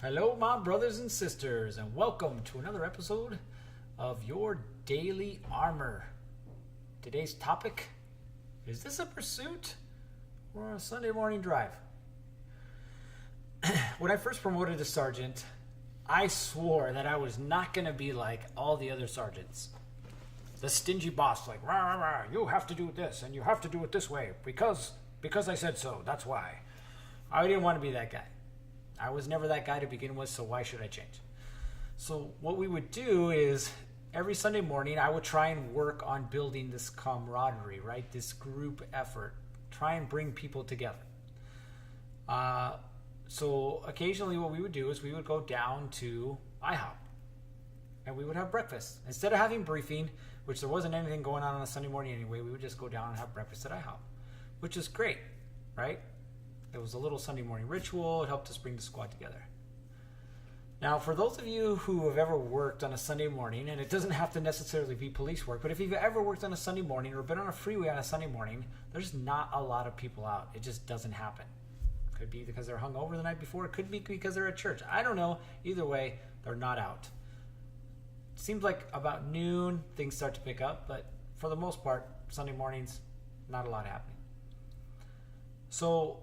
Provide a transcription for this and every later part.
Hello, my brothers and sisters, and welcome to another episode of Your Daily Armor. Today's topic, is this a pursuit or a Sunday morning drive? When I first promoted to sergeant, I swore that I was not going to be like all the other sergeants. The stingy boss, like, rah, rah, rah, you have to do this and you have to do it this way because I said so, that's why. I didn't want to be that guy. I was never that guy to begin with, so why should I change? So what we would do is every Sunday morning, I would try and work on building this camaraderie, right? This group effort. Try and bring people together. So occasionally what we would do is we would go down to IHOP and we would have breakfast. Instead of having briefing, which there wasn't anything going on a Sunday morning anyway, we would just go down and have breakfast at IHOP, which is great, right? It was a little Sunday morning ritual. It helped us bring the squad together. Now, for those of you who have ever worked on a Sunday morning, and it doesn't have to necessarily be police work, but if you've ever worked on a Sunday morning or been on a freeway on a Sunday morning, there's not a lot of people out. It just doesn't happen. Could be because they're hungover the night before. It could be because they're at church. I don't know. Either way, they're not out. Seems like about noon, things start to pick up, but for the most part, Sunday mornings, not a lot happening. So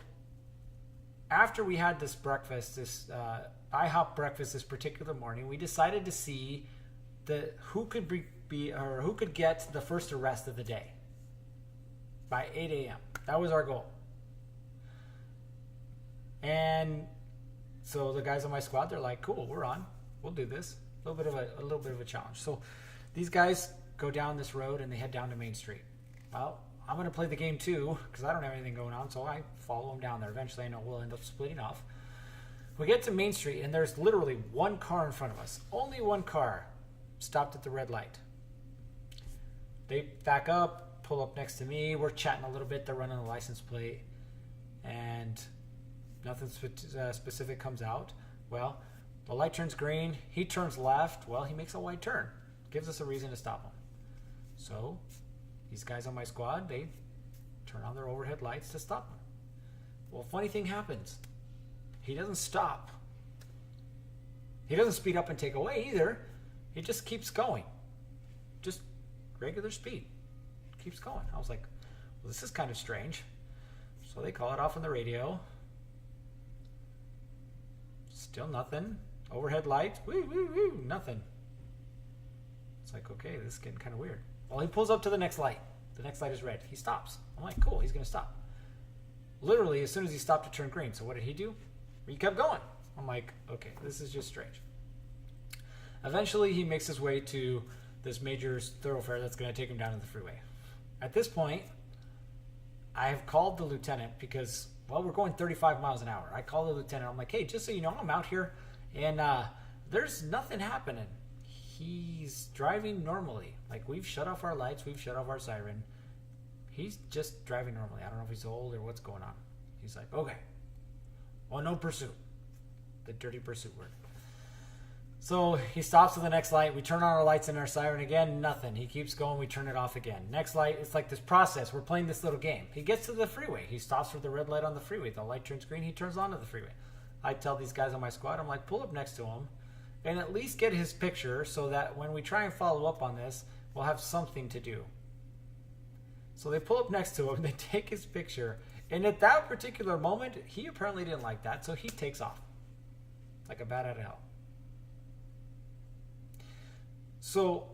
after we had this breakfast, this IHOP breakfast this particular morning, we decided to see who could get the first arrest of the day by 8 a.m. That was our goal. And so the guys on my squad, they're like, cool, we're on. We'll do this. A little bit of a challenge. So these guys go down this road and they head down to Main Street. Well, I'm going to play the game too because I don't have anything going on, so I follow them down there. Eventually, I know we'll end up splitting off. We get to Main Street, and there's literally one car in front of us. Only one car stopped at the red light. They back up, pull up next to me. We're chatting a little bit. They're running the license plate, and nothing specific comes out. Well, the light turns green. He turns left. Well, he makes a white turn. Gives us a reason to stop him. So these guys on my squad, they turn on their overhead lights to stop him. Well, funny thing happens. He doesn't stop. He doesn't speed up and take away either. He just keeps going. Just regular speed. Keeps going. I was like, well, this is kind of strange. So they call it off on the radio. Still nothing. Overhead lights. Woo, woo, woo. Nothing. It's like, okay, this is getting kind of weird. Well, he pulls up to the next light. The next light is red. He stops. I'm like, cool, he's going to stop. Literally, as soon as he stopped, it turned green. So what did he do? He kept going. I'm like, okay, this is just strange. Eventually, he makes his way to this major thoroughfare that's going to take him down to the freeway. At this point, I have called the lieutenant because, well, we're going 35 miles an hour. I call the lieutenant. I'm like, hey, just so you know, I'm out here, and there's nothing happening. He's driving normally. Like, we've shut off our lights. We've shut off our siren. He's just driving normally. I don't know if he's old or what's going on. He's like, okay. Well, no pursuit. The dirty pursuit word. So he stops at the next light. We turn on our lights and our siren again. Nothing. He keeps going. We turn it off again. Next light. It's like this process. We're playing this little game. He gets to the freeway. He stops for the red light on the freeway. The light turns green. He turns onto the freeway. I tell these guys on my squad, I'm like, pull up next to him and at least get his picture so that when we try and follow up on this, we'll have something to do. So they pull up next to him, they take his picture, and at that particular moment, he apparently didn't like that, so he takes off like a bat out of hell. So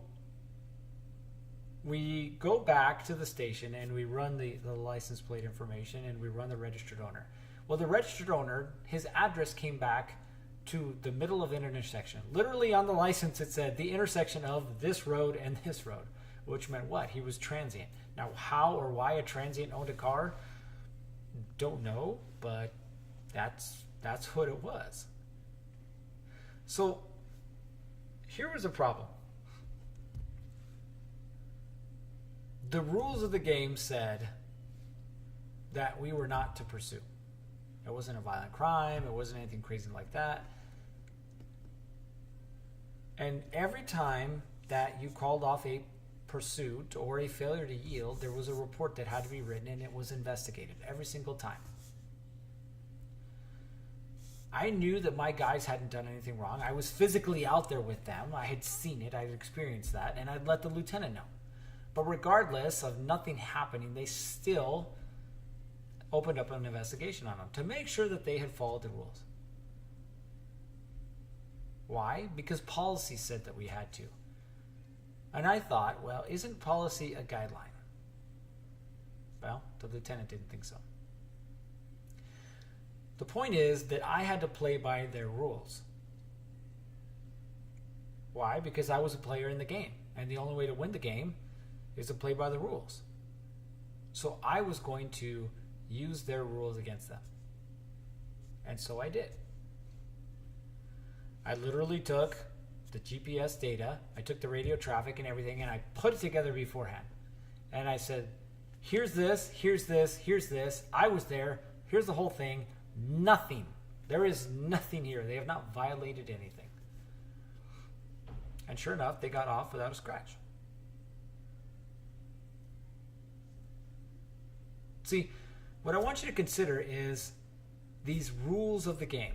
we go back to the station and we run the license plate information and we run the registered owner. Well, the registered owner, his address came back to the middle of an intersection. Literally on the license, it said the intersection of this road and this road, which meant what? He was transient. Now, how or why a transient owned a car, don't know, but that's what it was. So here was a problem. The rules of the game said that we were not to pursue. It wasn't a violent crime. It wasn't anything crazy like that. And every time that you called off a pursuit or a failure to yield, there was a report that had to be written and it was investigated every single time. I knew that my guys hadn't done anything wrong. I was physically out there with them. I had seen it. I had experienced that. And I'd let the lieutenant know. But regardless of nothing happening, they still opened up an investigation on them to make sure that they had followed the rules. Why? Because policy said that we had to. And I thought, well, isn't policy a guideline? Well, the lieutenant didn't think so. The point is that I had to play by their rules. Why? Because I was a player in the game. And the only way to win the game is to play by the rules. So I was going to use their rules against them. And so I did. I literally took the GPS data, I took the radio traffic and everything, and I put it together beforehand. And I said, here's this, here's this, here's this. I was there. Here's the whole thing. Nothing. There is nothing here. They have not violated anything. And sure enough, they got off without a scratch. See, what I want you to consider is these rules of the game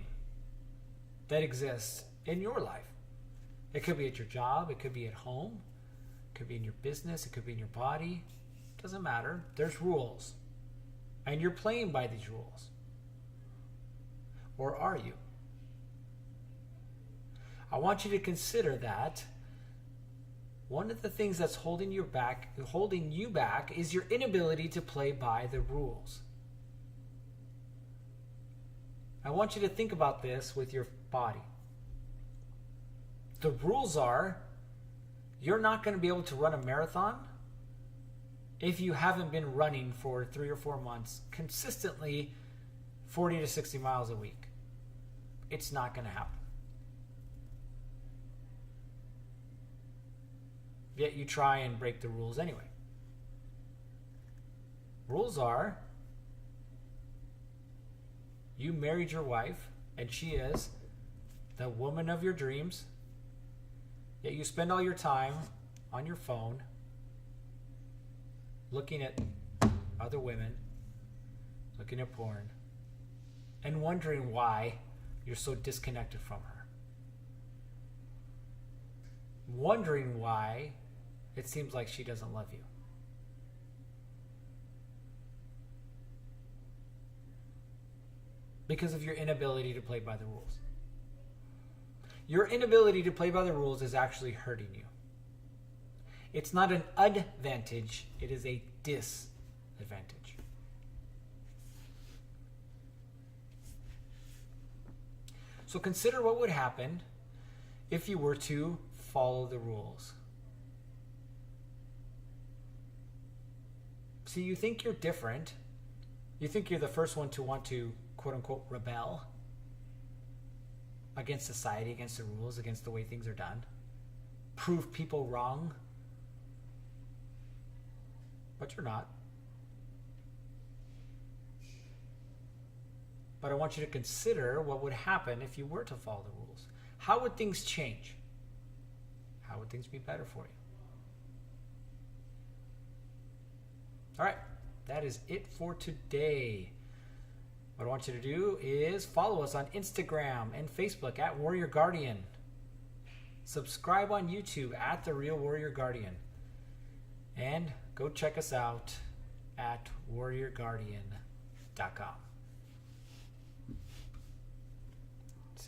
that exist in your life. It could be at your job. It could be at home. It could be in your business. It could be in your body. It doesn't matter. There's rules. And you're playing by these rules. Or are you? I want you to consider that one of the things that's holding you back is your inability to play by the rules. I want you to think about this with your body. The rules are you're not going to be able to run a marathon if you haven't been running for 3 or 4 months consistently 40 to 60 miles a week. It's not going to happen. Yet you try and break the rules anyway. Rules are you married your wife and she is the woman of your dreams, yet you spend all your time on your phone looking at other women, looking at porn, and wondering why you're so disconnected from her. Wondering why it seems like she doesn't love you. Because of your inability to play by the rules. Your inability to play by the rules is actually hurting you. It's not an advantage, it is a disadvantage. So consider what would happen if you were to follow the rules. See, you think you're different. You think you're the first one to want to, quote unquote, rebel against society, against the rules, against the way things are done. Prove people wrong. But you're not. But I want you to consider what would happen if you were to follow the rules. How would things change? How would things be better for you? All right, that is it for today. What I want you to do is follow us on Instagram and Facebook at Warrior Guardian. Subscribe on YouTube at The Real Warrior Guardian. And go check us out at warriorguardian.com.